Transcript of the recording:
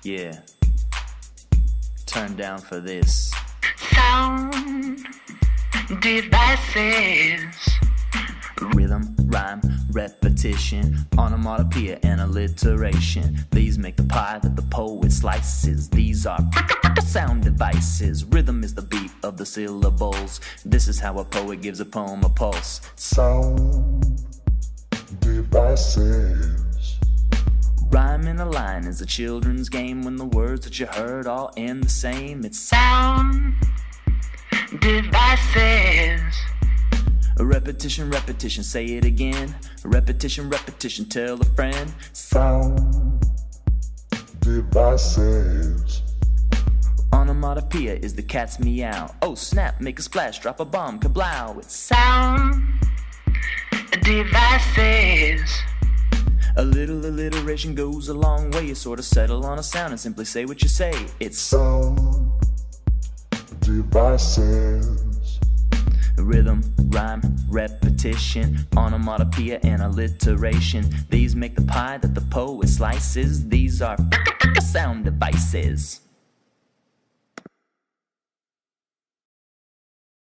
Yeah. Turn down for this. Sound devices. Rhythm, rhyme, repetition, onomatopoeia, and alliteration. These make the pie that the poet slices. These are sound devices. Rhythm is the beat of the syllables. This is how a poet gives a poem a pulse. Sound devices. Rhyme in a line is a children's game when the words that you heard all end the same. It's Sound devices. a repetition, repetition, say it again. A repetition, repetition, tell a friend. Sound devices. Onomatopoeia is the cat's meow. Oh snap, make a splash, drop a bomb, kablow. It's Sound devices. a little alliteration goes a long way. You sort of settle on a sound and simply say what you say. It's Sound devices. rhythm, rhyme, repetition, onomatopoeia, and alliteration. These make the pie that the poet slices. These are sound devices.